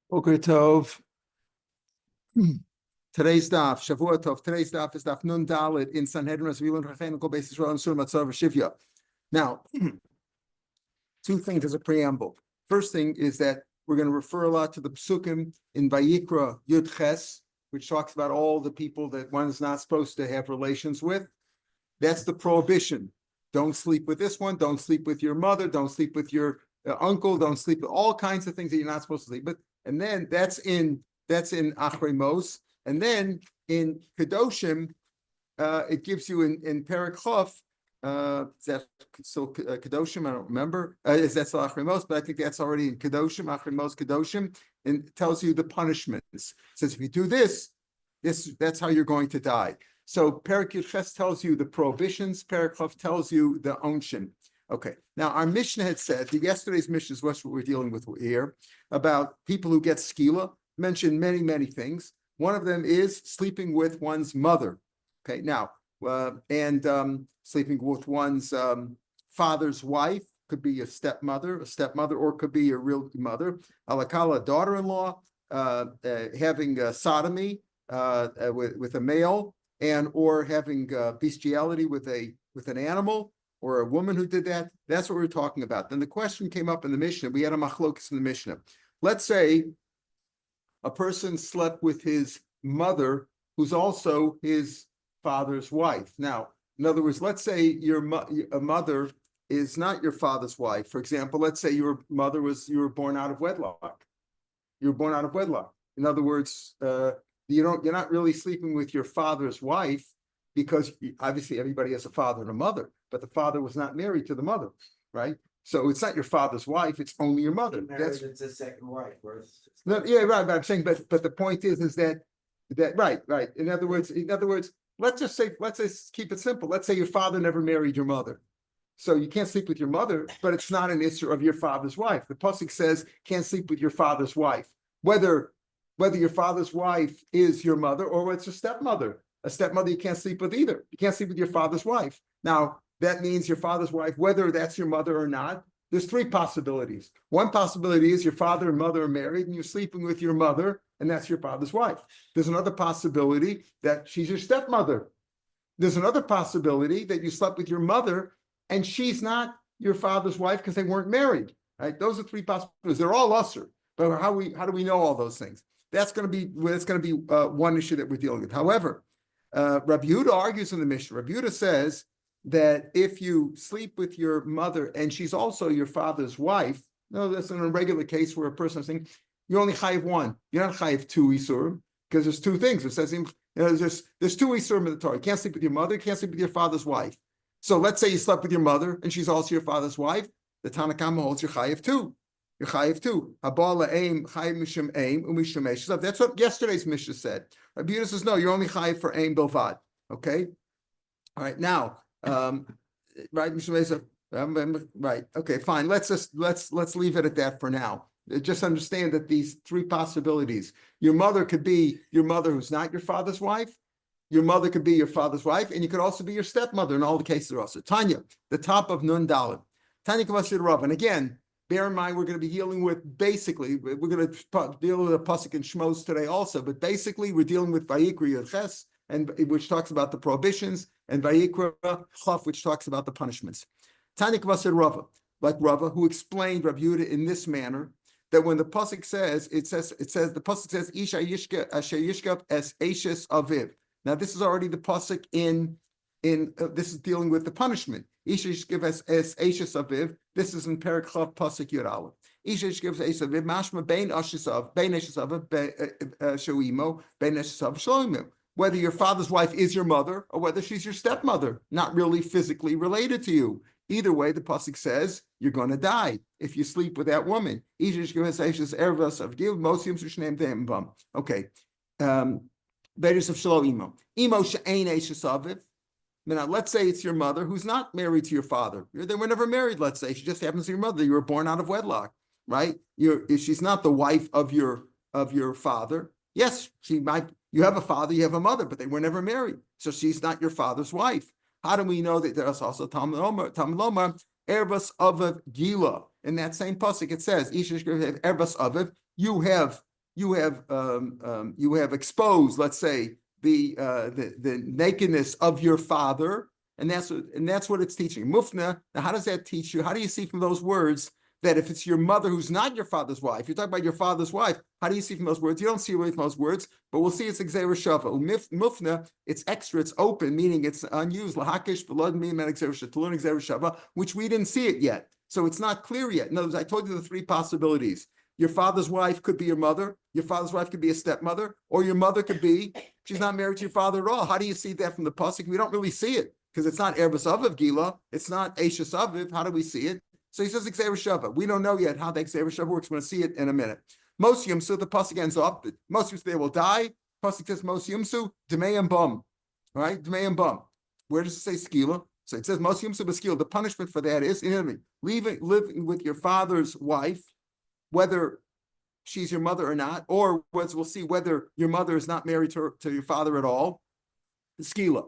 Boker Tov. Today's daf, Shavua Tov. Today's daf is daf Nun Dalet in Sanhedrin as we learn Chachenical basis on Sur Matzah Shivya. Now, two things as a preamble. First thing is that we're going to refer a lot to the psukim in Vayikra Yud Ches, which talks about all the people that one is not supposed to have relations with. That's the prohibition. Don't sleep with this one. Don't sleep with your mother. Don't sleep with your uncle. Don't sleep with all kinds of things that you're not supposed to sleep with. And then that's in Achrei Mos. And then in Kedoshim, it gives you in Perek Chof, is that still Kedoshim? I don't remember. Is that still Achrei Mos? But I think that's already in Kedoshim, Achrei Mos, Kedoshim, and it tells you the punishments. It says if you do this, that's how you're going to die. So Perek Yud Ches tells you the prohibitions. Perek Chof tells you the onshin. Okay. Now our Mishnah had said yesterday's Mishnah is what we're dealing with here about people who get skila. Mentioned many things. One of them is sleeping with one's mother. Okay. Now sleeping with one's father's wife could be a stepmother, or could be a real mother. Alakala, daughter-in-law, having sodomy with a male. Or having bestiality with an animal or a woman who did that. That's what we're talking about. Then the question came up in the Mishnah. We had a machlokes in the Mishnah. Let's say a person slept with his mother, who's also his father's wife. Now, in other words, let's say a mother is not your father's wife. For example, let's say you were born out of wedlock. You were born out of wedlock. In other words, you're not really sleeping with your father's wife because obviously everybody has a father and a mother, but the father was not married to the mother, right? So it's not your father's wife; it's only your mother. It's a second wife. No, yeah, right. But I'm saying, but the point is that right. In other words, let's just keep it simple. Let's say your father never married your mother, so you can't sleep with your mother, but it's not an issue of your father's wife. The pasuk says can't sleep with your father's wife, whether your father's wife is your mother or it's a stepmother. A stepmother you can't sleep with either. You can't sleep with your father's wife. Now, that means your father's wife, whether that's your mother or not, there's three possibilities. One possibility is your father and mother are married and you're sleeping with your mother and that's your father's wife. There's another possibility that she's your stepmother. There's another possibility that you slept with your mother and she's not your father's wife because they weren't married. Right? Those are three possibilities. They're all usher. But how do we know all those things? That's going to be one issue that we're dealing with. However, Rabbi Yehuda argues in the Mishnah. Rabbi Yehuda says that if you sleep with your mother and she's also your father's wife, no, that's in a regular case where a person is saying you only chayiv one. You're not chayiv two isurim because there's two things. It says there's two isurim in the Torah. You can't sleep with your mother. You can't sleep with your father's wife. So let's say you slept with your mother and she's also your father's wife. The Tanna Kama holds you chayiv two. You're chayiv too. Habala aim chayiv mishum aim umishamesh. That's what yesterday's Mishnah said. Rabbi Yehuda says no. You're only chayiv for aim bilvad. Okay. All right. Now, right. Right. Okay. Fine. Let's leave it at that for now. Just understand that these three possibilities. Your mother could be your mother who's not your father's wife. Your mother could be your father's wife, and you could also be your stepmother. In all the cases, are also Tanya, the top of Nun Dalet. Tanya Kavashid Rav, and again. Bear in mind, we're going to be dealing with we're going to deal with a pasuk in Shmos today also, but basically we're dealing with Vayikra Yud Ches, and which talks about the prohibitions, and Vayikra Chof, which talks about the punishments. Tanya Kavasir Rava, like Rava, who explained Rabbi Yehuda in this manner, that when the pasuk says, the pasuk says, Isha Yishka Asher Yishkav Es Ashes Aviv. Now this is already the pasuk in this is dealing with the punishment. Isha Yishkav Es Ashes Aviv. This is in Perek Chav Pasuk Yud Aleph. Isha Yishkav Es Aviv Mashma Bein Ashes Aviv Shoimo Bein Ashes Aviv Shloimo. Whether your father's wife is your mother or whether she's your stepmother, not really physically related to you. Either way, the pasuk says you're going to die if you sleep with that woman. Isha Yishkav Es Ashes Ervas Aviv Mosim Shneim Teim Bam. Okay. Beis of Shloimo. Imo She'ein Ashes Aviv. Now, let's say it's your mother who's not married to your father. They were never married, let's say. She just happens to be your mother. You were born out of wedlock, right? She's not the wife of your father. Yes, she might. You have a father, you have a mother, but they were never married. So she's not your father's wife. How do we know that there's also Talmud Lomar, Erbas Aviv Gila? In that same pasuk, it says, Erbas Aviv, you have you have exposed, let's say, the nakedness of your father, and that's what it's teaching. Mufna. Now, how does that teach you? How do you see from those words that if it's your mother who's not your father's wife, you're talking about your father's wife, how do you see from those words? You don't see really from those words, but we'll see it's Gzeira Shava. Mufna, it's extra, it's open, meaning it's unused. Lahakish, which we didn't see it yet. So it's not clear yet. In other words, I told you the three possibilities. Your father's wife could be your mother. Your father's wife could be a stepmother, or your mother could be, she's not married to your father at all. How do you see that from the pasuk? We don't really see it because it's not Erbas Aviv Gila. It's not Eishes Aviv. How do we see it? So he says Gzeira Shava. We don't know yet how the Gzeira Shava works. We're going to see it in a minute. Mos Yimsu, the pasuk ends up. Most Yimsu, they will die. Pasuk says Mos Yimsu, Demei and Bum. Right? Demei and Bum. Where does it say Skila? So it says Mos Yimsu B'Skila. The punishment for that is, living with your father's wife, whether she's your mother or not, or we'll see whether your mother is not married to your father at all. Skila.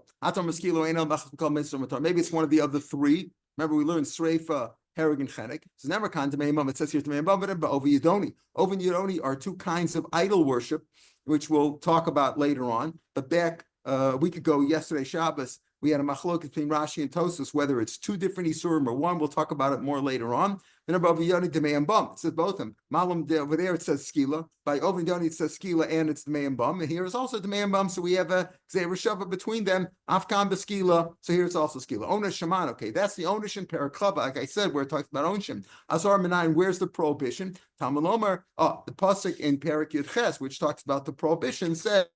Maybe it's one of the other three. Remember, we learned Sreifa, Hereg, and Chenek. So never kan It says here but Over Yidoni. Over Yidoni are two kinds of idol worship, which we'll talk about later on. But back a week ago, yesterday, Shabbos, we had a machlok between Rashi and Tosas, whether it's two different isurim or one. We'll talk about it more later on. Then above Yoni Demei and Bum. It says both of them. Malam over there it says Skila. By over Yoni it says Skila and it's Demei and Bum. And here is also Demei and Bum. So we have a Gzeira Shava between them. Afkan B'Skila. So here it's also Skila. Onish Shaman. Okay, that's the Onish and Paraklava. Like I said, where it talks about Onishim. Azar Menayin. Where's the prohibition? Talmud Omer. The pasuk in Parak Yud Ches, which talks about the prohibition, says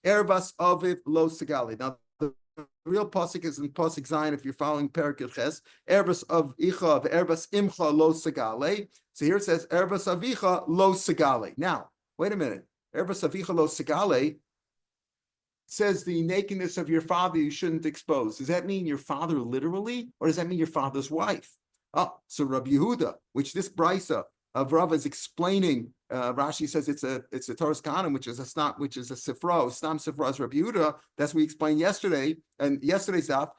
Erbas Aviv Lo Segali. Now, the real pasuk is in pasuk Zion. If you're following Parak Yud Ches, Erbas of Icha, Erbas Imcha Lo Segale. So here it says Erbas Avicha Lo Segale. Now, wait a minute. Erbas Avicha Lo Segale says the nakedness of your father you shouldn't expose. Does that mean your father literally, or does that mean your father's wife? So Rabbi Yehuda, which this brisa of Rav is explaining. Rashi says it's a Torah's Kahanim, which is a Sifra, Stam Sifra as Rabbi Yehuda. That's what we explained yesterday, and yesterday's daf.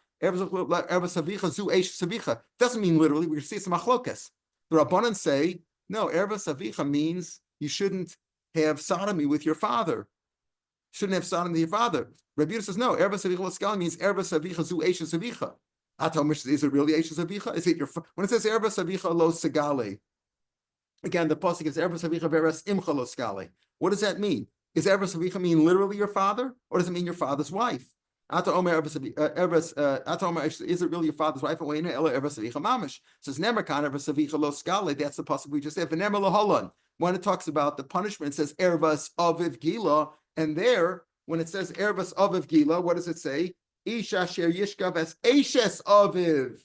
Doesn't mean literally. We're going to see some machlokas. The Rabbanan say no. Erbas Avicha means you shouldn't have sodomy with your father. Shouldn't have sodomy with your father. Rabbi Yehuda says no. Erbas Avicha L'Skal means Erbas Avicha Zu Eishes Avicha. Is it really Eishes Avicha? Is it your when it says Erbas Avicha Lo Segale? Again, the pasuk is Erbas Avicha Veras Imcha Lo Skale. What does that mean? Is Erbas Avicha mean literally your father, or does it mean your father's wife? Ata Omer Erbas is it really your father's wife? Oina Ela Erbas Avicha Mamish. Says Nemerkan Erbas Avicha Lo Skale. That's the pasuk we just said. V'nemer Laholan. When it talks about the punishment, it says Erbas Aviv Gila, and there when it says Erbas Aviv Gila, what does it say? Isha Sher Yishkav as Eishes Aviv.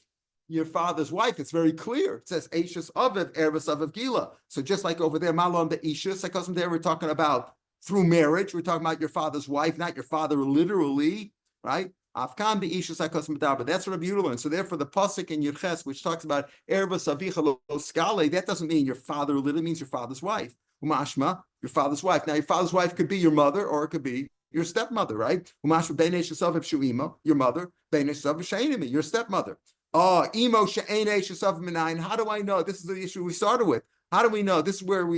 Your father's wife, it's very clear. It says Eishes Aviv, Erbas Aviv Gila. So just like over there, Malon the Eishes, because there we're talking about through marriage, we're talking about your father's wife, not your father literally, right? Afkan the Eishes HaKos Medaba. That's what Rabbi Yehuda learned. So therefore, the pasuk in Yud Ches, which talks about Erbas Avicha Lo Skale, that doesn't mean your father literally, means your father's wife. Umashma, your father's wife. Now, your father's wife could be your mother, or it could be your stepmother, right? Umashma Beinei Shesav Shuima, your mother. Beinei Shesav Sheinimi, your stepmother. Imo she'enei shesav minayin. How do I know? This is the issue we started with. How do we know? This is where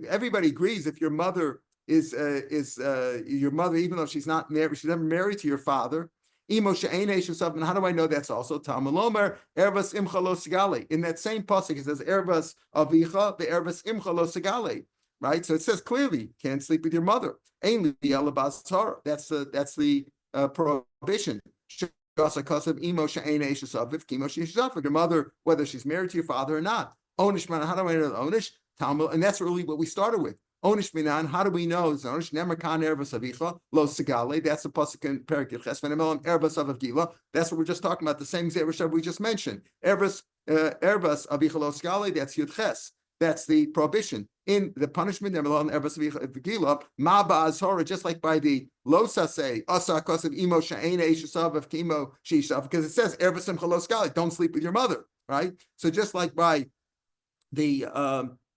everybody agrees. If your mother is your mother, even though she's not married, she's never married to your father. Imo she'enei shesav. And how do I know that's also Talmud Omer Erbas Imcha Lo Segale? In that same pasuk, it says Erbas Avicha the Erbas Imcha Lo Segale. Right. So it says clearly, can't sleep with your mother. Ain't That's the prohibition. Your mother, whether she's married to your father or not. Onish man, how do I know the Onish? Talmud, and that's really what we started with. Onish minan, how do we know it's Onish? Nemerkan Erbas Avicha Lo Segale. That's the pasuk in Parak Yud Ches. V'nemelam Erbas Aviv Gila. That's what we're just talking about. The same Gzeira Shava we just mentioned. Erbas Avicha Lo Segale. That's Yud Ches. That's the prohibition. In the punishment, just like by the Losa say, Imo because it says don't sleep with your mother, right? So just like by the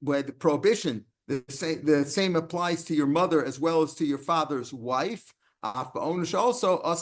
where the prohibition, the same applies to your mother as well as to your father's wife. Also, okay,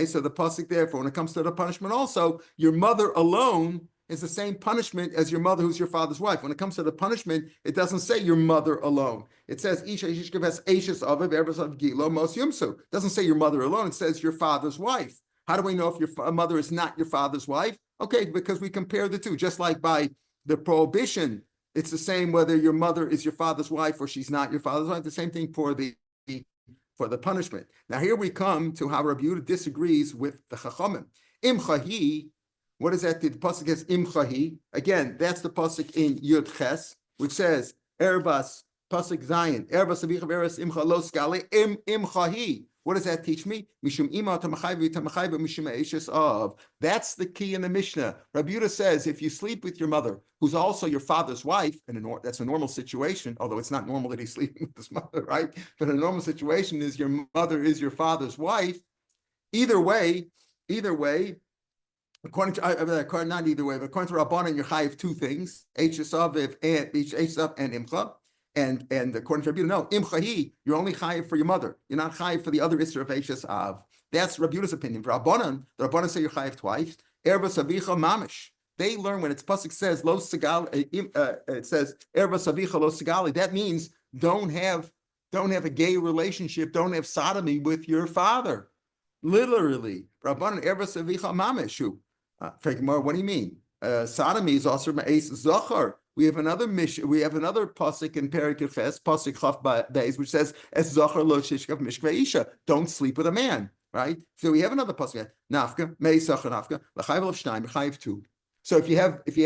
so the pasuk there, for when it comes to the punishment, also your mother alone is the same punishment as your mother who's your father's wife. When it comes to the punishment, it doesn't say your mother alone. It says Isha Ishkeves Ashes Aviv Erbas of Gilo Mos Yumsu. It doesn't say your mother alone, it says your father's wife. How do we know if your mother is not your father's wife? Okay, because we compare the two, just like by the prohibition, it's the same whether your mother is your father's wife or she's not your father's wife. The same thing for the punishment. Now here we come to how Rabbi Yehuda disagrees with the Chachamim. Imchahi, what is that? The pasuk is Imchahi. Again, that's the pasuk in Yud Ches, which says Erbas pasuk Zion Erbas Avicha Erbas Imcha Lo Skale Imchahi. What does that teach me? Mishum ima tamachai v'tamachai b'mishum eishes of. That's the key in the Mishnah. Rabbi Yehuda says if you sleep with your mother, who's also your father's wife, and that's a normal situation, although it's not normal that he's sleeping with his mother, right? But a normal situation is your mother is your father's wife. Either way, according to not either way, but according to Rabbanan, you're chayiv two things: eishes of and imcha. And according to Rabbi Yehuda, no, imchahi, you're only chayiv for your mother. You're not chayiv for the other isser of Eishes Av. That's Rabbi Yehuda's opinion. For Rabbanan, the Rabbanan say you're chayiv twice. Erbas avicha mamish. They learn when it's pasuk says lo segal. It says erbas avicha lo segali. That means don't have a gay relationship. Don't have sodomy with your father. Literally, Rabbanan erbas avicha mamishu. What do you mean? Sodomy is also ma'as zachar. We have another mission. We have another pasuk in Perek Ches, pasuk Chaf Beis, which says "Es zachar lo shishkav mishkvei isha." Don't sleep with a man, right? So we have another pasuk. Nafka mei zachar nafka l'chayv of shnayim l'chayv two. So if you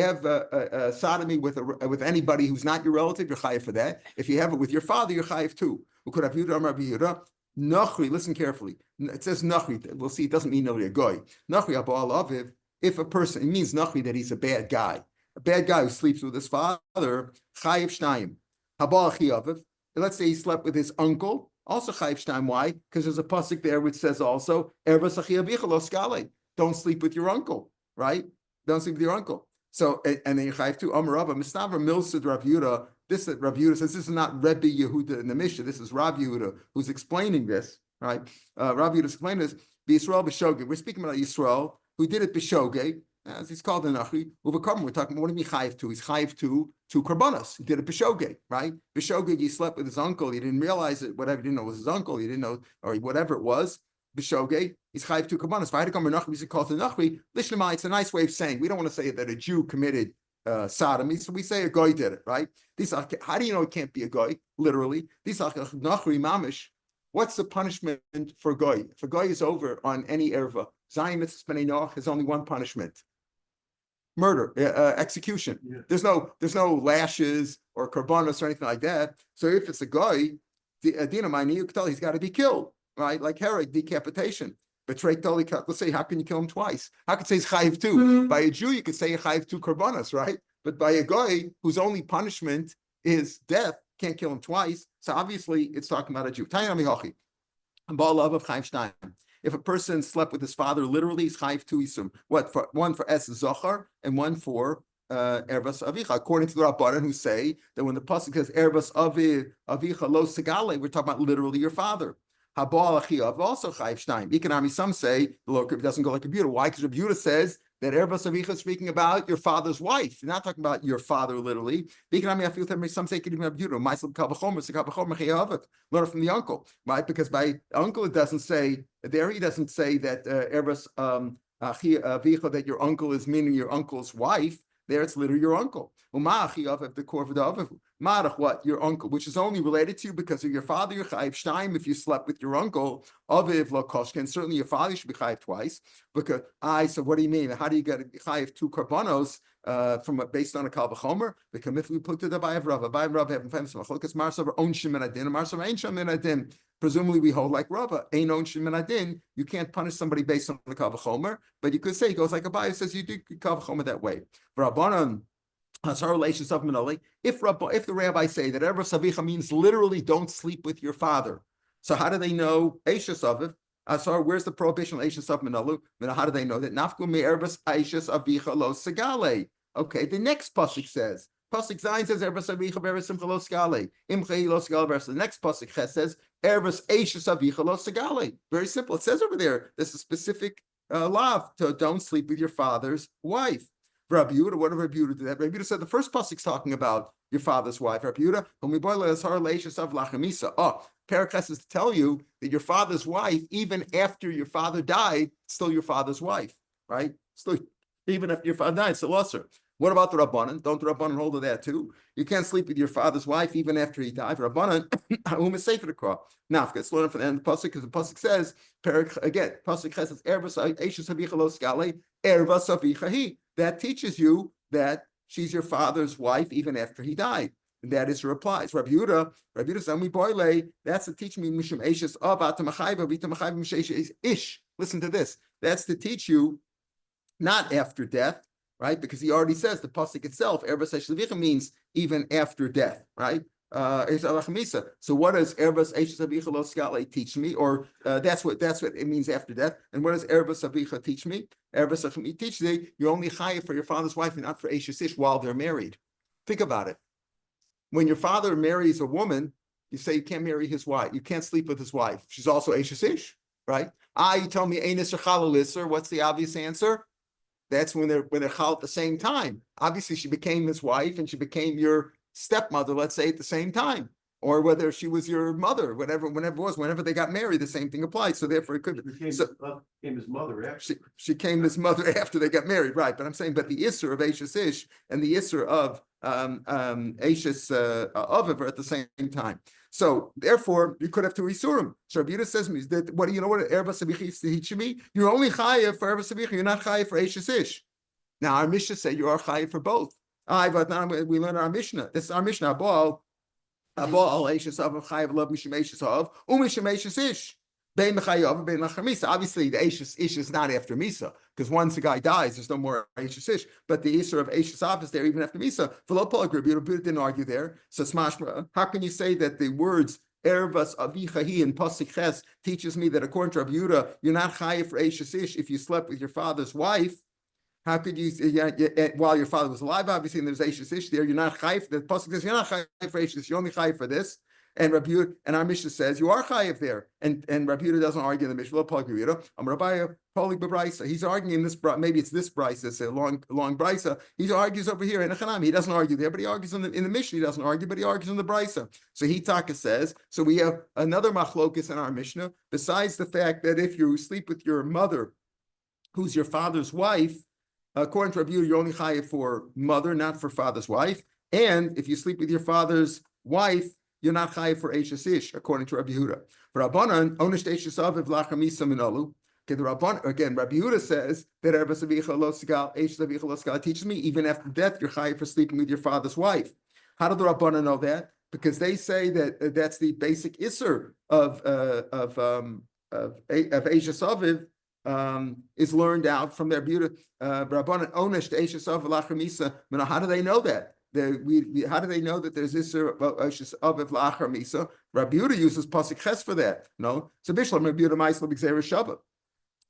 have sodomy with anybody who's not your relative, you're chayiv for that. If you have it with your father, you're chayiv too. We could have Rabbi Yehuda. Nachri, listen carefully. It says nachri. We'll see. It doesn't mean a goy. Nachri abal aviv. If a person, it means nachri that he's a bad guy. A bad guy who sleeps with his father, chayiv shnayim. Habal chiyaviv. Let's say he slept with his uncle, also chayiv shnayim. Why? Because there's a pasuk there which says also, ervas achiyavicha lo skale. Don't sleep with your uncle, right? Don't sleep with your uncle. So, and then you chayiv too. Amar Rava, Mistavra Milsid Rav Yehuda. This Rav Yehuda says this is not Rebbe Yehuda in the Mishnah. This is Rav Yehuda who's explaining this, right? Rav Yehuda explaining this. Yisrael b'shogeg. We're speaking about Yisrael who did it b'shogeg. As he's called in Nachri, we're talking about what do you mean chayiv to? He's chayiv to karbanos. He did a b'shogeg, right? B'shogeg, he slept with his uncle. He didn't realize it. Whatever, he didn't know it was his uncle. He didn't know, or whatever it was. B'shogeg, he's chayiv to karbanos. If I had to come to Nachri, he's called to Nachri. Lishlema, it's a nice way of saying we don't want to say that a Jew committed sodomy, so we say a goy did it, right? How do you know it can't be a goy? Literally, Nachri mamish. What's the punishment for goy? If a goy is over on any erva, Zayin mitzvah b'nei Noach has only one punishment. Murder, execution. Yeah. There's no lashes or karbanos or anything like that. So if it's a guy, the adina you can tell he's got to be killed, right? Like herod, decapitation. Betray totally cut. Let's say, how can you kill him twice? How could say he's chayiv two? Mm-hmm. By a Jew, you could say chayiv two karbanos, right? But by a guy whose only punishment is death, can't kill him twice. So obviously, it's talking about a Jew. If a person slept with his father, literally, he's chayiv two isum. What? One for es zachar and one for ervas avicha. According to the Rabbanan, who say that when the pasuk says ervas avicha lo segale, we're talking about literally your father. Habal achiyav also chayiv shnayim. Economy. Some say the Lord doesn't go like Rabbi Yehuda. Why? Because Rabbi Yehuda says that ervas avicha is speaking about your father's wife. You're not talking about your father literally. Economy. I feel that some say Rabbi Yehuda. Myself kavachomer sekavachomer chayav. Learn it from the uncle, right? Because by uncle it doesn't say there. He doesn't say that ervas avicha that your uncle is meaning your uncle's wife. There it's literally your uncle. What? Your uncle, which is only related to you because of your father, your chayiv shnayim, if you slept with your uncle, aviv la koshken, certainly your father should be chayiv twice. Because so what do you mean? How do you get chayiv two karbanos based on a kal v'chomer? Because if we put to the Bayev Rav have famous machlokas marsav onshim and adin, marsav einshim and adin. Presumably we hold like Rava, ein onshim and adin. You can't punish somebody based on the kal v'chomer, but you could say it goes like a Bayev says you do kal v'chomer that way. For Rabbanan, if the rabbi say that ervas avicha means literally don't sleep with your father, so how do they know eishes aviv? Where's the prohibition of eishes aviv minalu? How do they know that nafku me ervas eishes avicha lo segale? Okay, the next pasuk says pasuk zayin says ervas avicha ervas simcha lo segale imchei lo segale. The next pasuk ches says ervas eishes avicha lo segale. Very simple. It says over there. There's a specific law to don't sleep with your father's wife. Rabbi Yehuda, what did Rabbi Yehuda do that? Rabbi Yehuda said the first pasuk's talking about your father's wife. Rabbi Yehuda, Parakhas is to tell you that your father's wife, even after your father died, still your father's wife, right? Still, even after your father died, still usher. What about the Rabbanan? Don't the Rabbanan hold to that too? You can't sleep with your father's wife even after he died. Rabbanan, whom is safer to call. Now, it's learned from the end of the pasuk because the pasuk says, again, pasuk says, that teaches you that she's your father's wife even after he died. And that is her reply. It's Rabbi Yehuda, that's to teach me mishum eishes of ish. Listen to this. That's to teach you not after death, right? Because he already says the pasuk itself, Erbas Eish Levicha means even after death, right? So what does Erbas Eish Levicha Lo Skale teach me? Or that's what it means after death. And what does Erbas Levicha teach me? Erbas Levicha teaches me you're only chayav for your father's wife and not for Eish Ish while they're married. Think about it. When your father marries a woman, you say you can't marry his wife. You can't sleep with his wife. She's also Eish Ish, right? You tell me Einis or Chalalisr. What's the obvious answer? That's when they're chal at the same time. Obviously, she became his wife and she became your stepmother, let's say, at the same time. Or whether she was your mother, whenever they got married, the same thing applied. So therefore it could be. Became his mother after. She came his mother after they got married, right? But I'm saying, but the Isser of Eishes Ish and the Isser of Eishes Aviv are at the same time. So therefore, you could have two Isurim. So Rabbi Yehuda says me that what you know what Erbas Abicha is to teach me? You're only chayav for Erbas Abicha. You're not chayav for Eishes Ish. Now our Mishnah say you are chayav for both. But now we learn our Mishnah. This is our Mishnah. Abal Eishes Av chayav love mishum Eishes Av umishum Eishes Ish. Bein mechayav bein lachar misa. Obviously, the Eishes Ish is not after misa because once a guy dies, there's no more Eishes Ish. But the Isser of Eishes Av is there even after misa. V'lo Paul Rabbi Yehuda didn't argue there. So Smashma, how can you say that the words Ervas Avichahi and Pasuk Ches teaches me that according to Rabbi Yehuda, you're not chayav for Eishes Ish if you slept with your father's wife? How could you, while your father was alive, obviously, and there's Eishes Ish there, you're not chayav. The Pasuk says you're not chayav for Eishes Ish, you're only chayav for this. And Rabbi Yehuda, and our Mishnah says you are chayav there, and Rabbi Yehuda doesn't argue in the Mishnah. He's arguing in this. Maybe it's this brisa. It's a long brisa. He argues over here in Echanami. He doesn't argue there, but he argues in the Mishnah. He doesn't argue, but he argues in the brisa. So Hitaka says. So we have another machlokus in our Mishnah. Besides the fact that if you sleep with your mother, who's your father's wife, according to Rabbi Yehuda, you're only chayav for mother, not for father's wife. And if you sleep with your father's wife, you're not chayav for Eishes Ish, according to Rabbi Yehuda. For Rabbanan, onish Eishes Aviv lachamisa minolu. Okay, the Rabban again. Rabbi Yehuda says that Erbas Avicha Lo Sigal, Eishes Avicha Lo Sigal teaches me even after death you're chayav for sleeping with your father's wife. How do the Rabbanan know that? Because they say that that's the basic isser of Eishes Aviv is learned out from their Rabbi Rabbanan onish Eishes Aviv lachamisa. How do they know that? How do they know that there's Isser of Lachar Misa? Rabbi Yehuda uses Pasuk Ches for that. No, so Bishlam Rabbi Yehuda Ma'aseh B'Gzeira Shava.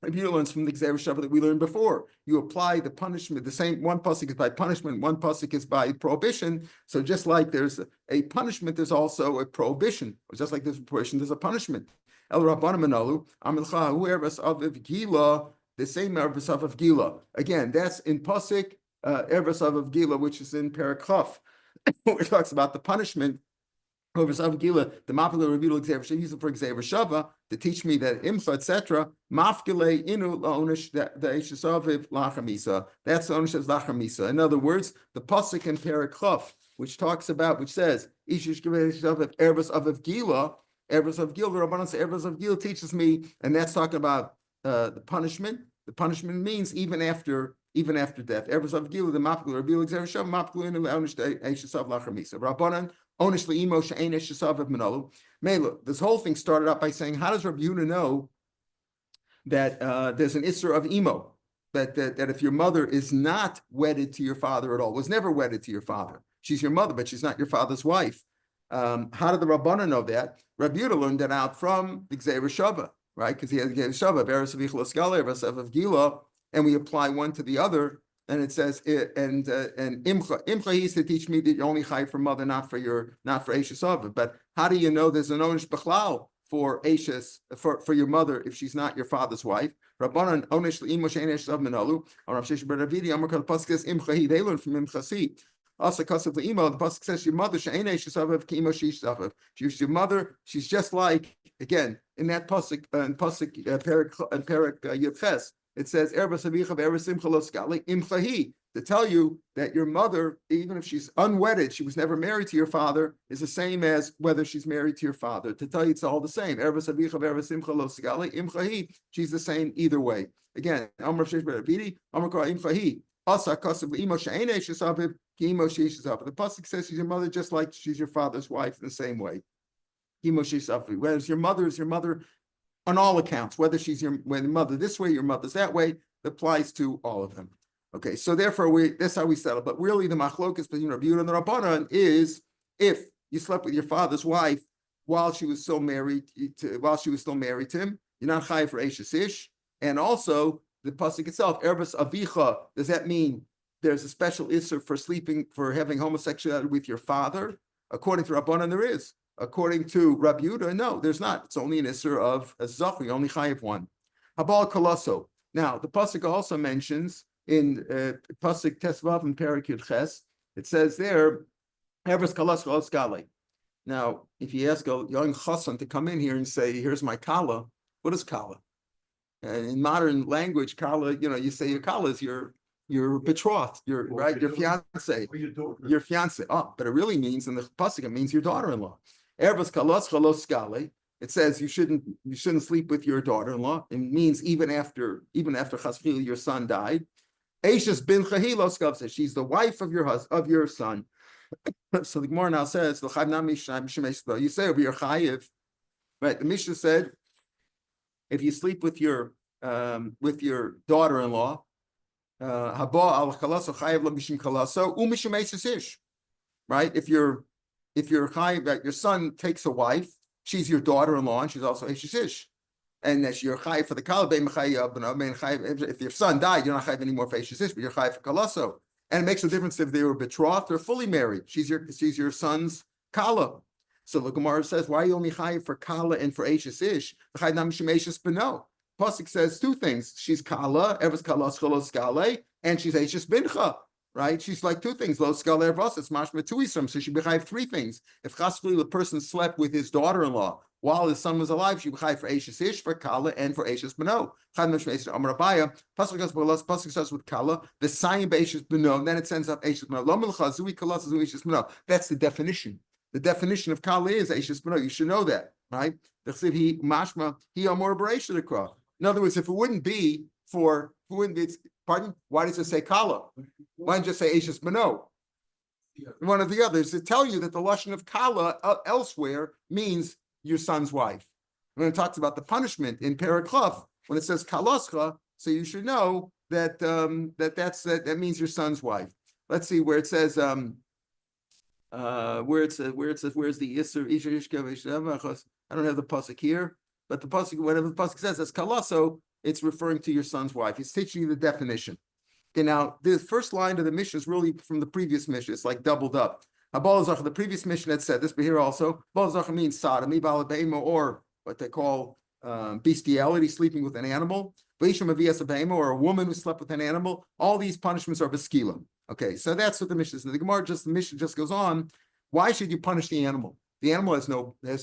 Rabbi Yehuda learns from the Gzeira Shava that we learned before. You apply the punishment. The same one pasuk is by punishment, one pasuk is by prohibition. So just like there's a punishment, there's also a prohibition. Just like there's a prohibition, there's a punishment. El Rabbanan Manalu Amilcha Hu Erbas Aviv Gila. The same Erbas Aviv Gila. Again, that's in pasuk. Erbas of Gila, which is in Parakhaf, which talks about the punishment. Erbas of Gila, the Mapile Reveal Xavier Shava for Xavier Shava to teach me that Imcha, etc. Mafkele inu laonish the Eishes Aviv lachamisa. That's the onish of lachamisa. In other words, the pasuk in Parakhaf, which says Ishish Aviv Erbas of Gila, Erbas of Gila. The Rabbanan says Erbas of Gila teaches me, and that's talking about the punishment. The punishment means even after death. Ever of Gila, the Mapkul, Rabbi Xavier Shav, Mapkul, and Onish Eishesav Lachamisa. Rabbanan, Onish Leimo, She'ein Eishesav of Menolu. Mela, this whole thing started out by saying, how does Rabbi Yehuda know that there's an Isser of Imo? That if your mother is not wedded to your father at all, was never wedded to your father. She's your mother, but she's not your father's wife. How did the Rabbanan know that? Rabbi Yehuda learned that out from the Xavier Shava, right? Because he has Xavier Shava, Eres of Ichla Skala, Eres of Gila. And we apply one to the other, and it says and imcha he used to teach me that you're only chai for mother, not for Eishes Aviv. But how do you know there's an onish b'chlal for Ashes, for your mother if she's not your father's wife. Rabbanan onesh le'imo she'ein eshes av menalu. Rav Sheshes bar Ravidi Amar Kol pasuk says imchahi. They learn from imchasi. Also, kasav le'imo. The pasuk says your mother she'ein eshes avav k'imo she'ish avav. She's your mother. She's just like, again, in that pasuk, in Perak Yud Ches, it says Erba Savicha Erba Simcha Lo Skali Imchahi, to tell you that your mother, even if she's unwedded, she was never married to your father, is the same as whether she's married to your father. To tell you it's all the same. Erba Savicha Erba Simcha Lo Skali Imchahi, she's the same either way. Again, Amar Shesh Beravidi, Amar Kol Imchahi. Asa Kasav Imo She'ein Eshes Aviv K'imo She'ish Aviv. The pasuk says she's your mother just like she's your father's wife in the same way. K'imo She'ish Aviv. Whereas your mother is your mother on all accounts, whether she's your mother this way, your mother's that way, applies to all of them. Okay, so therefore that's how we settle. But really, the machlokas between Rabbi Yehuda and the Rabbanan is if you slept with your father's wife while she was still married to him, you're not chayav for Eishes Ish. And also the pasuk itself, Erbas Avicha, does that mean there's a special issur for having homosexuality with your father? According to Rabbanan, there is. According to Rabbi Yehuda, no, there's not. It's only an issur of a zachri, only chayiv one. Habal kalaso. Now, the pasuk also mentions in pasuk tesvav and Perak Yud Ches, it says there, Evers kalaso skale. Now, if you ask a young chassan to come in here and say, "Here's my kala," what is kala? And in modern language, kala, you say your kala is your betrothed, your fiance, your fiance. Oh, but it really means in the pasuk it means your daughter-in-law. Erbas kalos chalos skale. It says you shouldn't sleep with your daughter-in-law. It means even after chasfil your son died. Eishes bin chahilos says she's the wife of your son. So the Gemara now says you say over your chayiv, right? The Mishnah said if you sleep with your daughter-in-law, haba al chalaso chayiv lo mishim chalaso umishim eishes ish, right? If your son takes a wife, she's your daughter-in-law, and she's also Eishes Ish. And that's your chayiv for the kala. If your son died, you're not chayiv anymore for Eishes Ish, but you're chayiv for kalaso. And it makes a difference if they were betrothed or fully married. She's your son's kala. So the Gemara says, why are you only chayiv for kala and for Eishes Ish? The chayiv nam mishim Eishes beno. Pasuk says two things: she's kala, evers kalas cholos skale, and she's Eishes bincha. Right? She's like two things. Lo skale evros, it's mashma two isram. So she bechayiv three things. If chasfli the person slept with his daughter-in-law while his son was alive, she bechayiv for Eishes Ish, for kala, and for Eishes beno. Pasuk starts with kala. The sayim be'Eishes beno. Then it sends up Eishes beno. Lo milcha zui kalas zui Eishes beno. That's the definition. The definition of kala is Eishes beno. You should know that, right? He mashma he amor b'reisha dekra. In other words, if it wouldn't be, pardon? Why does it say kala? Why don't you just say Eishes beno? One of the others to tell you that the lashon of kala elsewhere means your son's wife. When it talks about the punishment in Paraklaf, when it says kalascha, so you should know that that means your son's wife. Let's see where it says where's the Isser. I don't have the pasuk here, but the pasuk, whatever the pasuk says, as kalaso, it's referring to your son's wife. It's teaching you the definition. Okay, now the first line of the Mishnah is really from the previous Mishnah. It's like doubled up. The previous Mishnah had said this, but here also, Balazach means sodomy, or what they call bestiality, sleeping with an animal, or a woman who slept with an animal. All these punishments are beskila. Okay, so that's what the Mishnah says. The Mishnah just goes on. Why should you punish the animal? The animal has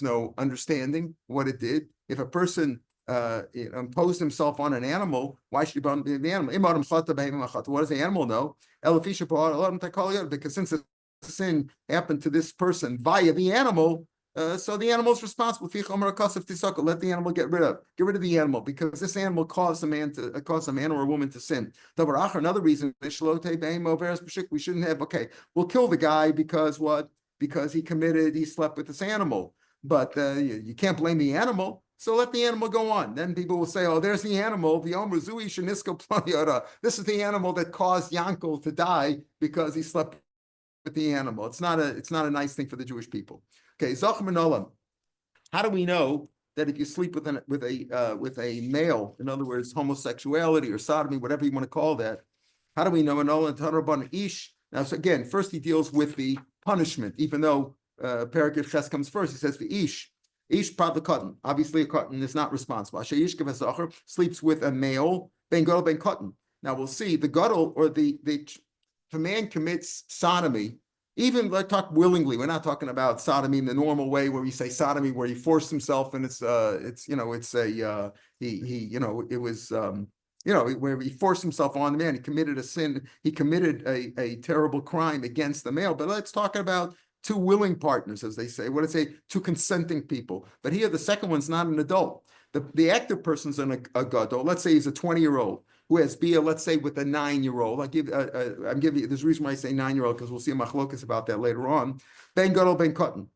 no understanding what it did. If a person imposed himself on an animal, why should you punish the animal? What does the animal know? Because since the sin happened to this person via the animal, so the animal is responsible. Let the animal get rid of the animal, because this animal caused a man or a woman to sin. Another reason we shouldn't have. Okay, we'll kill the guy because what? Because he slept with this animal. But you can't blame the animal. So let the animal go on. Then people will say, "Oh, there's the animal. The Omer Zui Shenisko Planyara. This is the animal that caused Yankel to die because he slept with the animal." It's not a nice thing for the Jewish people. Okay, Zachem and Olam. How do we know that if you sleep with a male, in other words, homosexuality or sodomy, whatever you want to call that, how do we know? Ish. Now, so again, first he deals with the punishment, even though Parakut Ches comes first. He says the Ish. Ish Prad Cotton. Obviously, a cotton is not responsible. Asher Yishkav HaZachar sleeps with a male, Ben Gadol Ben Cotton. Now we'll see the Gadol or if a man commits sodomy, even like talk willingly, we're not talking about sodomy in the normal way where we say sodomy where he forced himself and it's where he forced himself on the man, he committed a sin, he committed a terrible crime against the male. But let's talk about two willing partners, as they say. What did it say? Two consenting people. But here, the second one's not an adult. The active person's a gadol. Let's say he's a 20-year-old who has bia, let's say, with a 9-year-old. I'm giving you, there's a reason why I say 9-year-old, because we'll see a machlokas about that later on. Ben gadol, ben cotton.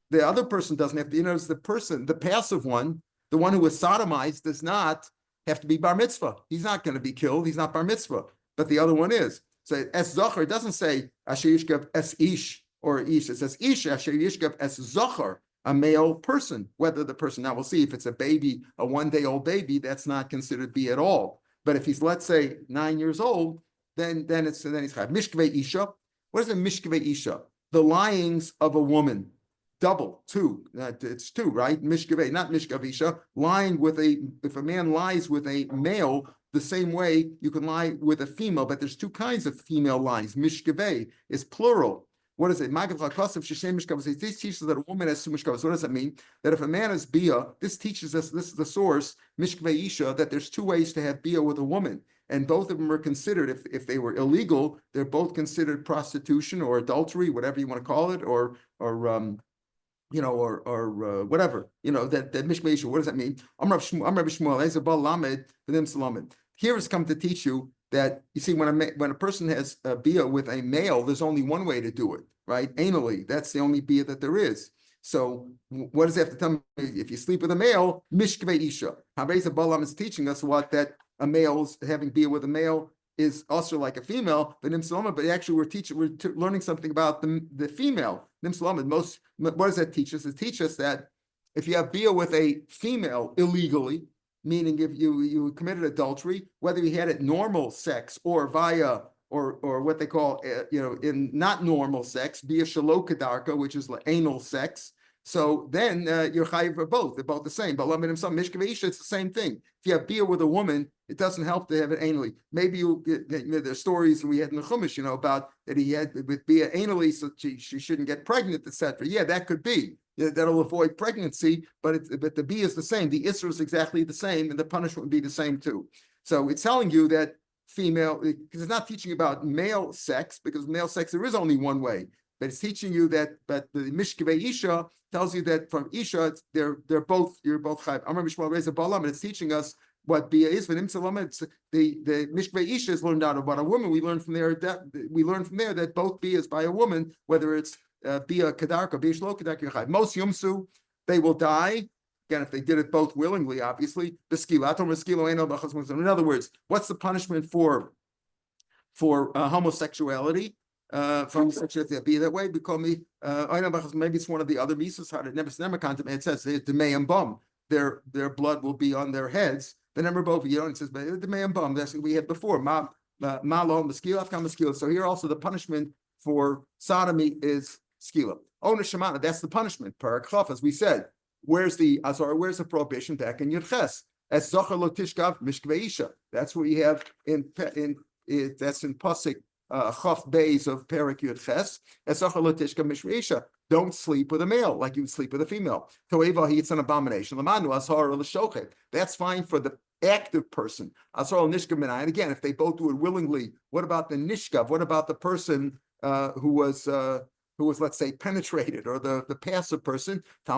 The other person doesn't have to, the passive one, the one who was sodomized, does not have to be bar mitzvah. He's not going to be killed. He's not bar mitzvah. But the other one is. So es zachar, it doesn't say asher yishkav es ish or ish. It says ish asher yishkav es zachar, a male person. Whether the person, now we'll see if it's a baby, a 1-day-old baby, that's not considered be at all. But if he's, let's say, 9 years old, then he's chayav. Mishkvei isha. What is a mishkvei isha? The lyings of a woman. Double, two. It's two, right? Mishkaveh, not mishkavisha. Lying with if a man lies with a male, the same way you can lie with a female, but there's two kinds of female lies. Mishkaveh is plural. What is it? This teaches that a woman has two mishkavahs. What does that mean? That if a man has bia, this teaches us, this is the source, mishkaveh isha, that there's two ways to have bia with a woman. And both of them are considered, if they were illegal, they're both considered prostitution or adultery, whatever you want to call it, or whatever, that mishkvei isha. What does that mean? I'm Rav Shmuel, Ezebal Lamed, V'nim Salamed. Here has come to teach you that, you see, when a person has a bia with a male, there's only one way to do it, right? Anally, that's the only bia that there is. So what does it have to tell me? If you sleep with a male, mishkvei isha. Habeza Balam is teaching us what, that a male's having bia with a male is also like a female, but actually we're learning something about the female. What does that teach us? It teaches us that if you have bia with a female illegally, meaning if you committed adultery, whether you had it normal sex or via or what they call in not normal sex, bia shelo kedarka, which is anal sex. So then you're chayiv for both. They're both the same. But it's the same thing. If you have bia with a woman, it doesn't help to have it anally. Maybe there's stories we had in the Chumash, about that he had with bia anally, so she shouldn't get pregnant, etc. Yeah, that could be. That'll avoid pregnancy, but the bia is the same. The isra is exactly the same, and the punishment would be the same too. So it's telling you that female, because it's not teaching about male sex, because male sex there is only one way. But it's teaching you that, but the mishkavei isha tells you that from isha, you're both chayiv. Amar Mishmal Reza Balam, and it's teaching us what bia is. The mishkavei isha is learned out about a woman. We learn from there that both bia is by a woman, whether it's bia kadarka, bia shlo kadarka chayiv. Most yumsu, they will die. Again, if they did it both willingly, obviously. In other words, what's the punishment for homosexuality? From sexuality be that way, because maybe it's one of the other misas. It says the mayim bum, their blood will be on their heads. The number both it says the mayim bum. That's what we had before. So here also the punishment for sodomy is skila. Ona shemana, that's the punishment. Parakhlaf, as we said. Where's the prohibition back in Yudches? As zachar lo tishkav mishkvei isha. That's what we have in pasuk. Chaf Beis of Perik Yud Ches, don't sleep with a male like you would sleep with a female. It's an abomination. That's fine for the active person. And again, if they both do it willingly, what about the nishkav? What about the person who was, let's say, penetrated, or the passive person? There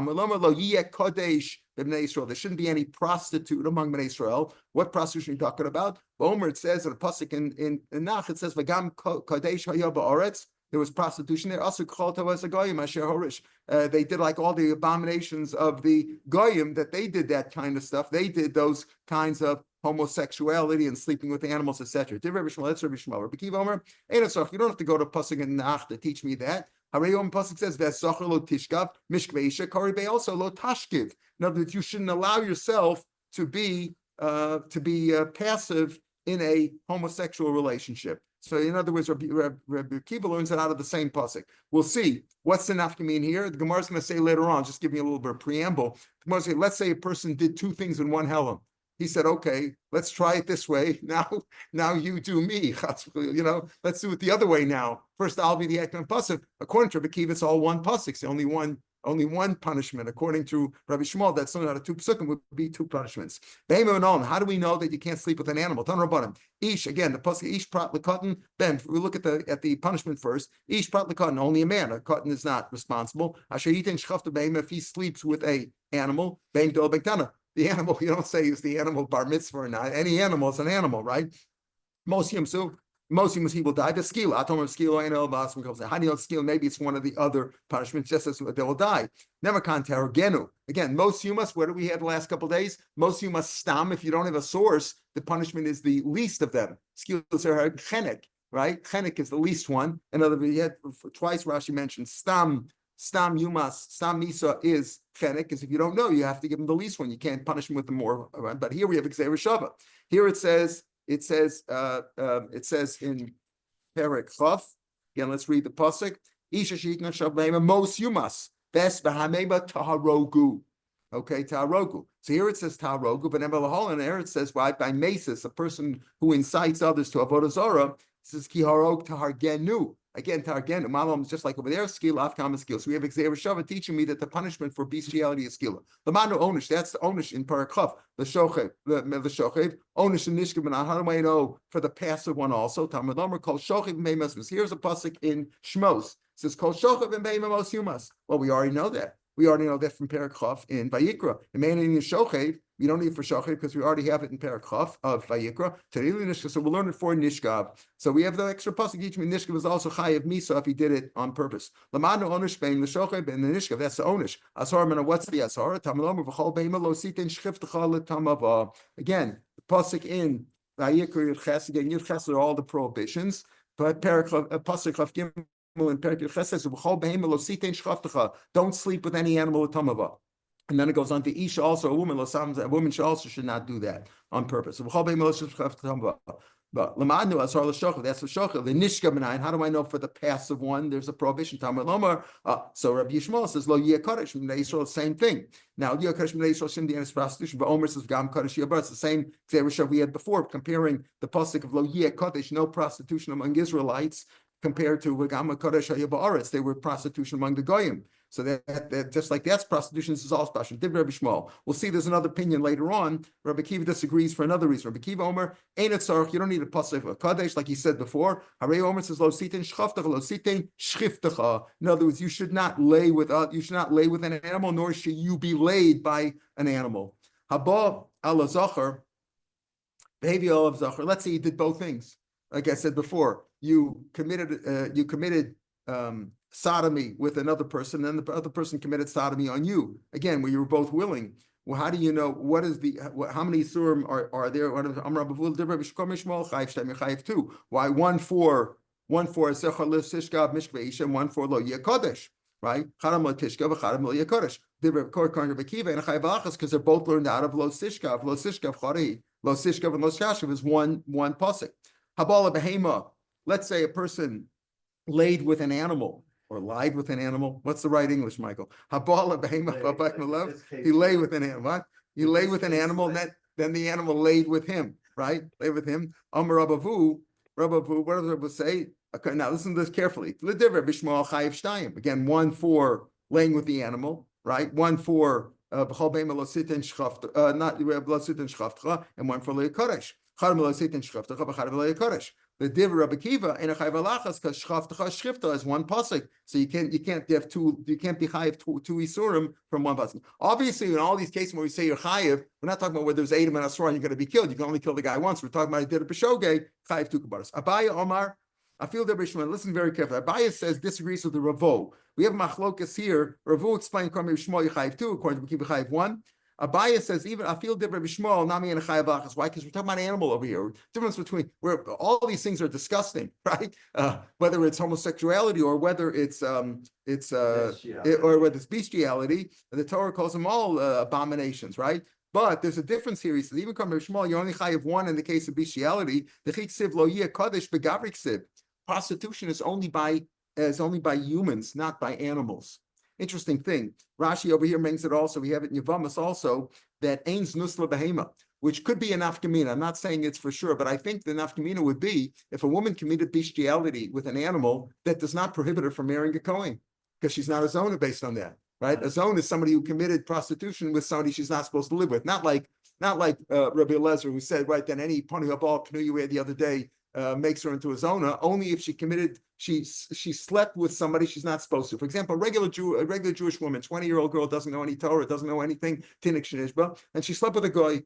shouldn't be any prostitute among Bnei Israel. What prostitution are you talking about? Omer, it says in a pasuk in Nach, it says V'gam kodesh haya ba'aretz. There was prostitution there. Also, they did like all the abominations of the goyim, that they did that kind of stuff. They did those kinds of homosexuality and sleeping with animals, etc. That's Rabbi Shmuel. Rabbi Kiva Omer, you don't have to go to pasuk in Nach to teach me that. Harayom pasuk says v'asacher lo tishkav mishkveisha karibei also lo tashkiv. In other words, you shouldn't allow yourself to be passive in a homosexual relationship. So in other words, Rabbi Akiva learns it out of the same pasuk. We'll see. What's the nafkameen here? The Gemara is going to say later on, just give me a little bit of preamble. The Gemara say, let's say a person did two things in one helam. He said, okay, let's try it this way. Now you do me. Let's do it the other way now. First, I'll be the Ekman pasuk. According to Rabbi Akiva, it's all one pasuk. It's only one punishment. According to Rabbi Shmuel, that's not a two pasukim would be two punishments. How do we know that you can't sleep with an animal? Ish, again, the pasuk ish prat lekatan. Ben, we look at the punishment first. Ish prat lekatan, only a man. A katan is not responsible. Asher yitin shchafta behem, if he sleeps with a animal, bein dol bektana. The animal, you don't say is the animal bar mitzvah or not. Any animal is an animal, right? Most he will die. The skill, atom of skill, how do you know skill? Maybe it's one of the other punishments, just as they will die. Never teragenu. Again, most humas, what do we have the last couple of days? Most humas stam. If you don't have a source, the punishment is the least of them. Skills are chenek, right? Chenek is the least one. In other words, twice Rashi mentioned stam yumas, stam misa is chenek, because if you don't know, you have to give him the least one. You can't punish him with the more. But here we have Xer Shava. Here it says in Perek Chaf. Again, let's read the pasuk. Isha shikna shavlema mos yumas bes b'hameba taharogu. Okay, taharogu. So here it says taharogu, but in there it says why by mesis, a person who incites others to avodah zarah. It says kiharog tahargenu. Again, targenu. Malam is just like over there. Skill, afkam is skill. So we have Xer Shava teaching me that the punishment for bestiality is skill. The manu onish. That's the onish in Parakhav. The shochev, the shochev. Onish and nishkav. How do I know for the passive one also? Talmud Omer called shochev meimas. Here's a pasuk in Shmos. It says called shochev and meimas yumas. Well, we already know that. We already know that from Parakhav in Vayikra. The main in shochev. We don't need for shochev because we already have it in Parakhav of Vayikra. So we'll learn it for nishkav. So we have the extra pasuk. Each nishkav is also chayiv misa if he did it on purpose. Lamanu onish bein the shochev and the nishkav. That's the onish. Asar what's the asar? Tamalomer v'chol beima lo sitin shchiftecha letamava. Again, the pasuk in Vayikra Yudches. Again, Yudches are all the prohibitions. But Parakhav pasuk of Gimel and Parak Yudches says v'chol beima lo sitin shchiftecha. Don't sleep with any animal letamava. And then it goes on to Isha, also a woman should not do that on purpose. But Lamanu Asar l'shochav, that's the shochav. The nishka b'nayin. How do I know for the passive one? There's a prohibition. Talmud Lomar. So Rabbi Yishmael says lo yekadosh b'nei Yisrael. Same thing. Now yekadosh b'nei Yisrael shim di'anis prostitution. But Omer says gam kadosh yabar. It's the same Xer we had before, comparing the pasuk of lo yekadosh, no prostitution among Israelites, compared to gam kadosh yabaretz. They were prostitution among the goyim. So that just like that's prostitution, this is all special. Did Rabbi Shmuel. We'll see there's another opinion later on. Rabbi Akiva disagrees for another reason. Rabbi Akiva Omer, ain't it tzarich, you don't need a pasuk of kadesh, like he said before. Harei Omer says, lo sitin shchaftecha, lo sitin shchiftecha. In other words, you should not lay with an animal, nor should you be laid by an animal. Haba ala zachar, behavior of zachar. Let's say you did both things. Like I said before, you committed sodomy with another person, and the other person committed sodomy on you. Again, where you were both willing. Well, how do you know how many surim are there? Why one for sechar l'sishkav mishkveisha, and one for lo yakodesh, right? Chadam lo tishkav, chadam lo yakodesh. Because they're both learned out of lo sishkav chari, lo sishkav and lo shashav is one pasuk. Habala behema. Let's say a person laid with an animal. Or lied with an animal. What's the right English, Michael? Habala behema. He lay with an animal. What? He lay with an animal, then the animal laid with him, right? Lay with him. Amar Rabavu, what does Rabbi say? Okay, now listen to this carefully. Again, one for laying with the animal, right? One for and one for leikodesh. The div Rabbi Akiva and a chayv alachas because shchaftecha shchifta is one pasuk, so you can't have two. You can't be chayiv two isurim from one pasuk. Obviously, in all these cases where we say you're chayiv, we're not talking about whether there's Edom and Asur and you're going to be killed. You can only kill the guy once. We're talking about a did a b'shogeg chayiv two kabaras. Abaya Omar, I feel the Bishman. Listen very carefully. Abaya says disagrees with the Ravo. We have machlokas here. Ravo explained according to Shmuel chayiv two, according to Akiva chayiv one. Abaya says even I feel different b'shmuel nami and chayav achas. Why? Because we're talking about an animal over here. Difference between where all these things are disgusting, right? Whether it's homosexuality or whether it's or whether it's bestiality, the Torah calls them all abominations, right? But there's a difference here. He says, even come Shmuel, you only chayiv one in the case of bestiality. The chiksiv lo yeh kadosh begavrik siv. Prostitution is only by humans, not by animals. Interesting thing. Rashi over here makes it also. We have it in Yavamas also that ains nusla behema, which could be an nafkamina. I'm not saying it's for sure, but I think the nafkamina would be if a woman committed bestiality with an animal, that does not prohibit her from marrying a Kohen, because she's not a zona based on that, right? A zona is somebody who committed prostitution with somebody she's not supposed to live with. Not like Rabbi Eliezer, who said, right, then any pony up all canoe you had the other day makes her into a zona, only if she slept with somebody she's not supposed to. For example, a regular Jewish woman, 20-year-old girl, doesn't know any Torah, doesn't know anything, Tinnik Shenishba, and she slept with a goy,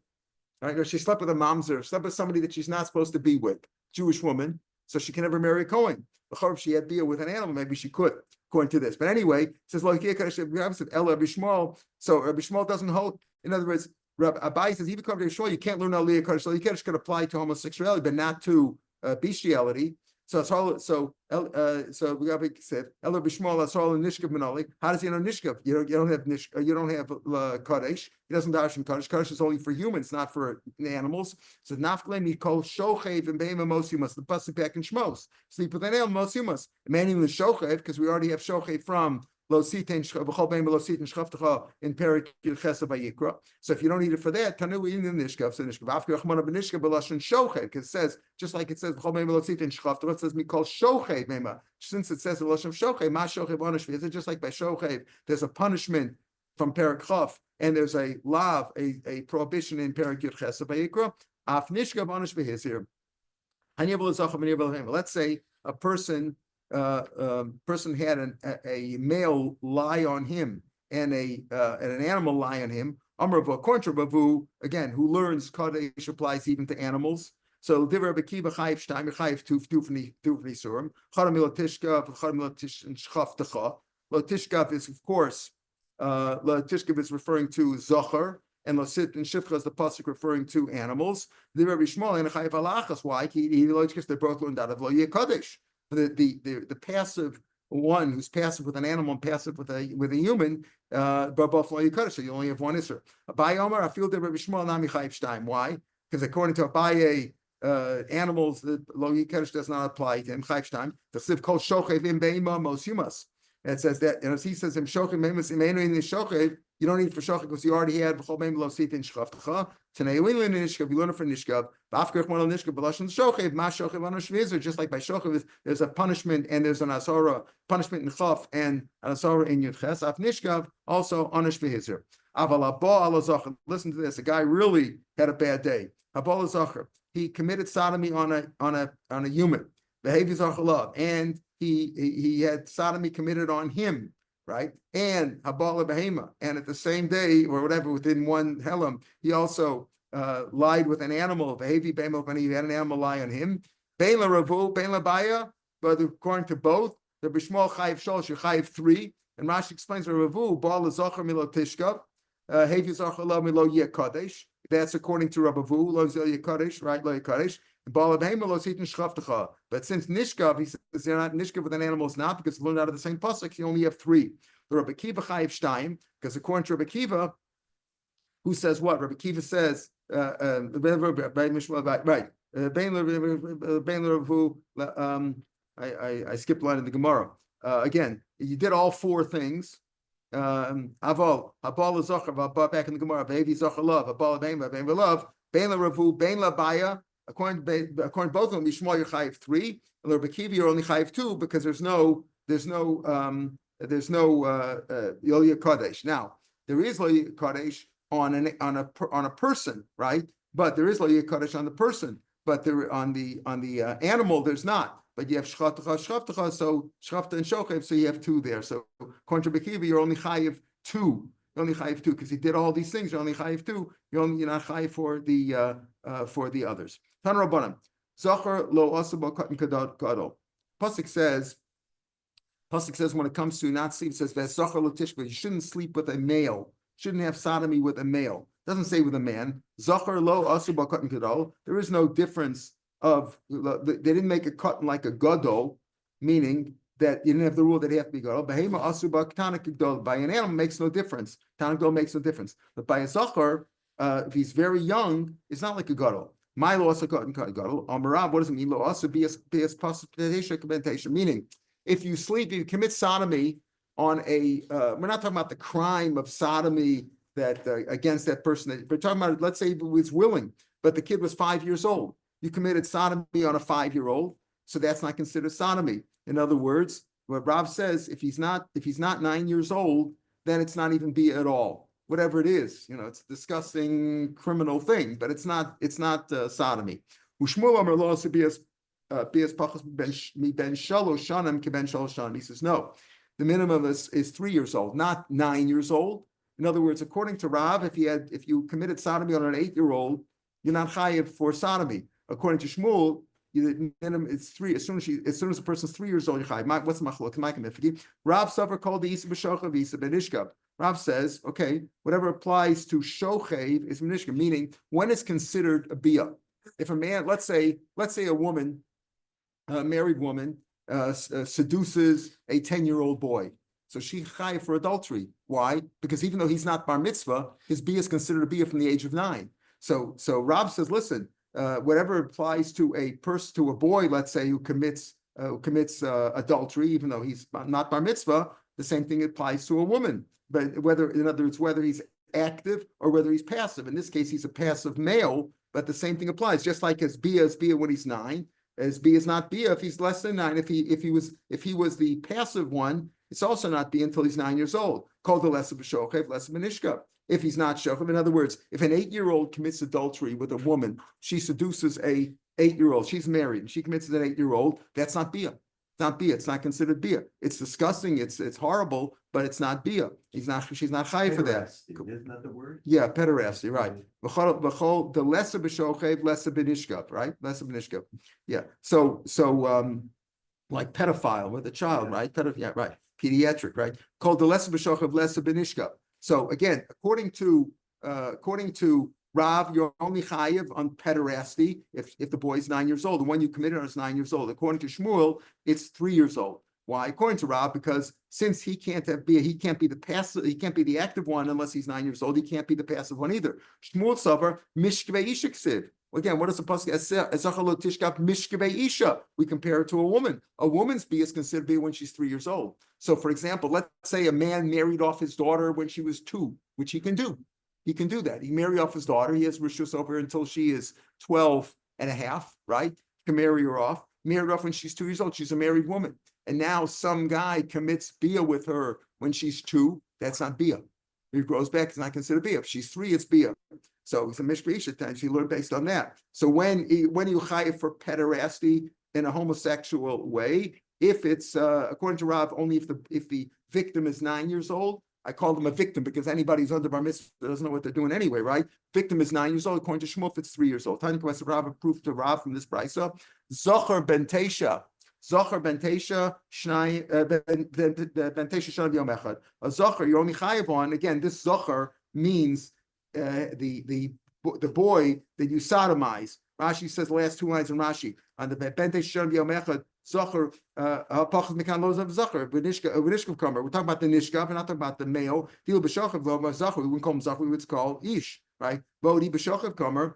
right? Or she slept with a mamzer, slept with somebody that she's not supposed to be with, Jewish woman, so she can never marry a Kohen. If she had beer with an animal, maybe she could, according to this. But anyway, it says, Rabbi Shmuel, so Rabbi Shmuel doesn't hold. In other words, Rabbi Abai says, even come to Shmuel, you can't learn Aliyah Kaddish. So Aliyah Kaddish can apply to homosexuality, but not to bestiality. So it's all, so Rabbi said, Ella Bishmol Asal and Nishkav Minali. How does he know Nishkav? You don't have you don't have Kaddish. He doesn't dash in Kaddish. Kaddish is only for humans, not for animals. So Nafklem he calls Shochev and Beima Mosiumas, the pasuk back in Shmos. Sleep with an animal Mosiumas. Man even the Shochev, because we already have Shochev from in Perik Chesa Vayikra. So if you don't need it for that, Tanu in the Nishkav, so Nishkav After Achmana Benishkav Belashon Shochev, because it says, just like it says it says me call Shochev Mema. Since it says Belashon Shochev, Ma Shochev Onashvi, is it just like by Shochev? There's a punishment from Perik Chaf, and there's a law, a prohibition in Perik Chesa Vayikra. Af Nishkav Onashvi is here. Let's say a person had a male lie on him and an animal lie on him. Amrav contra Bavu, again, who learns Kadesh applies even to animals. So Diver Bekiva Chayiv Shtaim Chayiv Tufni Surim Charam Lotishkav Charam Lotishkav Lotishkav is of course Lotishkav is referring to Zohar, and Losit and Shifcha is the pasuk referring to animals. The Rabbi Shmuel and Chayiv Alachas, why? They both learned out of Lo Yekadesh. The passive one who's passive with an animal and passive with a human, but both Lo Yekadesh, so you only have one Isser. Abai Omer, I feel the Rabbi Shmuel Nami Chayiv Shtaim. Why? Because according to Abaye, animals, the Lo Yekadesh does not apply to him. Chayiv Shtaim. The Siv called Shochev im Beima Mos Yumas. It says that, and as he says, "Im shochev memes imenu in the shochev." You don't need for shochev because you already had v'chol mem lo sit in shchavtecha. Today we learn in nishkav. You learn it for nishkav. Ba'afkerch mon nishkav b'lashon shochev. Ma shochev anoshvizer. Just like by shochev, there's a punishment and there's an asara punishment in chaf and an asara in yudches. Af nishkav also anoshvizer. Aval haba alazacher. Listen to this. A guy really had a bad day. Haba alazacher. He committed sodomy on a human. Behavior zachalav, and he had sodomy committed on him, right? And habala behema, and at the same day or whatever, within one helam, he also lied with an animal. Behavior behema, when he had an animal lie on him. Bein la ravu, bein la baya, but according to both, the bishmol chayiv shalosh, chayiv 3, and Rashi explains the ravu bal zacher milo tishkav, behavior zachalav milo yekadesh. That's according to Rabbavu, lo yekadesh, right? Lo yekadesh. But since Nishkav, he says they're not Nishkav with an animal is not, because learned out of the same pasuk, you only have 3. The Rabbi Kiva Chayiv Shtaim, because according to Rabbi Kiva, who says what? Rabbi Kiva says, I skipped line in the Gemara. Again, you did all 4 things. Aval, Habal Zochar, back in the Gemara, Behavi Zochar love, Habal Bein love, Bein la Ravu, Bein la Baya. According to both of them, Yishmael you're chayiv 3, and Rabbi Kiva you're only chayiv 2 because there's no Yolia Kadesh. Now there is Yolia Kadesh on a person, right? But there is Yolia Kadesh on the person, but there on the animal there's not. But you have shchavtecha, so shchavta and shochev, so you have 2 there. So according to Rabbi Kiva you're only chayiv 2. You're only chayiv 2 because he did all these things. You're only chayiv 2. You're not chayiv for the others. Tan Rabbanan, Zachar lo asaba katan gadol. Pasuk says when it comes to not sleep, it says Zachar lo tishba. You shouldn't sleep with a male. Shouldn't have sodomy with a male. Doesn't say with a man. Zachar lo asaba katan gadol. There is no difference of. They didn't make a katan like a gadol, meaning that you didn't have the rule that he have to be gadol. Behema asuba k'tanik gadol. By an animal makes no difference. Tanik gadol makes no difference. But by a zachar, if he's very young, it's not like a gadol. My law also gadol. Amarav, what does it mean? Law also be as meaning, if you commit sodomy on a, we're not talking about the crime of sodomy that against that person. We're talking about, let's say it was willing, but the kid was 5 years old. You committed sodomy on a 5-year-old, so that's not considered sodomy. In other words, what Rav says, if he's not 9 years old, then it's not even bia at all. Whatever it is, it's a disgusting criminal thing, but it's not sodomy. Ushmuel Amar lo also bias pachas ben shalosh shanim keben shalosh shanim. He says no, the minimum is 3 years old, not 9 years old. In other words, according to Rav, if you committed sodomy on an 8-year-old, you're not chayiv for sodomy. According to Shmuel, the minimum is 3. As soon as a person's 3 years old, you're chayiv. What's the machlok? Rav suffer called the isa b'shochav isa benishkav. Rav says, okay, whatever applies to shochev is menishka, meaning when it's considered a bia. If a man, let's say a woman, a married woman, seduces a 10-year-old boy, so she chayiv for adultery. Why? Because even though he's not bar mitzvah, his bia is considered a bia from the age of 9. So Rav says, listen, whatever applies to a boy, let's say, who commits adultery, even though he's not bar mitzvah, the same thing applies to a woman. But in other words, whether he's active or whether he's passive. In this case, he's a passive male, but the same thing applies. Just like as bia is bia when he's 9, as bia is not bia if he's less than 9. If he was the passive one, it's also not bia until he's 9 years old. Called the lesser b'shochev, lesser b'nishka. If he's not shochev, in other words, if an 8-year-old commits adultery with a woman, she seduces a 8-year-old. She's married and she commits an 8-year-old. That's not bia. It's not bia. It's not considered bia. It's disgusting. It's horrible, but it's not bia. She's not chayiv for that. Isn't that the word? Yeah, pederasty, right? The lesser b'shochev, lesser b'nishkav, right? Lesser b'nishkav. Yeah. So like pedophile with a child, right? Yeah, right. Pediatric, right? Called the lesser b'shochev, lesser b'nishkav. So again, according to Rav, you're only chayiv on pederasty if the boy is 9 years old. The one you committed on is 9 years old. According to Shmuel, it's 3 years old. Why? According to Rav, because since he can't be the active one unless he's 9 years old. He can't be the passive one either. Shmuel suffer mishkvei isha ksiv. Again, what is the pasuk? Mishkvei isha. We compare it to a woman. A woman's bia is considered bia when she's 3 years old. So, for example, let's say a man married off his daughter when she was 2, which he can do. He can do that. He marry off his daughter. He has rishus over her until she is 12 and a half, right? He can marry her off. Married off when she's 2 years old. She's a married woman. And now some guy commits bia with her when she's 2. That's not bia. If he grows back, it's not considered bia. If she's 3, it's bia. So it's a mishkvei and she learned based on that. So when you chayiv for pederasty in a homosexual way, if it's according to Rav, only if the victim is 9 years old. I call them a victim because anybody who's under bar mitzvah doesn't know what they're doing anyway, right? Victim is 9 years old. According to Shmuel, if it's 3 years old. Tanya Kwesa Rav approved to Rav from this brisa. Zocher ben Teisha. Zocher ben Teisha Shnai ben Teisha Shnai b'yom echad. A Zocher you're only chayiv on. Again, this Zocher means the boy that you sodomize. Rashi says the last 2 lines in Rashi on the ben Teisha Shnai b'yom echad. Zocher, pachas mekan loz of zocher. V'nishkav kamer. We're talking about the nishkav. We're not talking about the male. Deal b'shochav lo zocher. We wouldn't call him zocher. We would call ish, right? Vodi b'shochav kamer.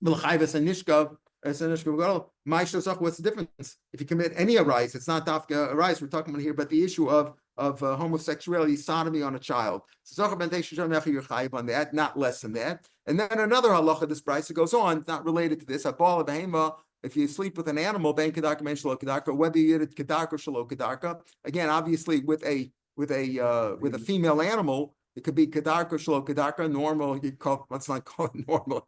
V'lchayves and nishkav. As a nishkav gadol. Ma'isha zocher. What's the difference? If you commit any arise, it's not dafka arise. We're talking about here, but the issue of homosexuality, sodomy on a child. So zocher ben teisha you're chayiv on that, not less than that. And then another halacha. This brisa goes on. It's not related to this. Abal behema. If you sleep with an animal, ben kedarka, ben shalo kedarka, whether you did it kedarka or shalo kedarka. Again, obviously, with a female animal, it could be kedarka, shalo kedarka, normal. Let's not call it normal.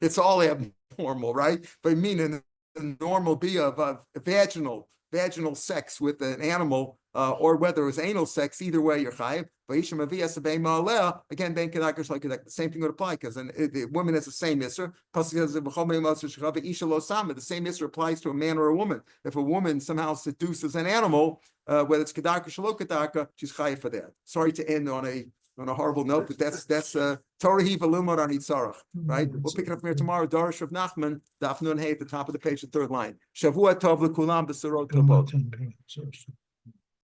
It's all abnormal, right? But I mean, in the normal bia of vaginal sex with an animal, or whether it was anal sex, either way, you're chayiv. Again, the same thing would apply because the woman has the same isser. The same isser applies to a man or a woman. If a woman somehow seduces an animal, whether it's kedarka, shelo kedarka, she's chayiv for that. Sorry to end on a horrible note, but that's Torah Hiva Lumot on Yitzarach, right? We'll pick it up from here tomorrow. Darish of Nachman, Daf Nun Hey at the top of the page, the 3rd line. Shavua Tov l'kulam b'sorot tobot.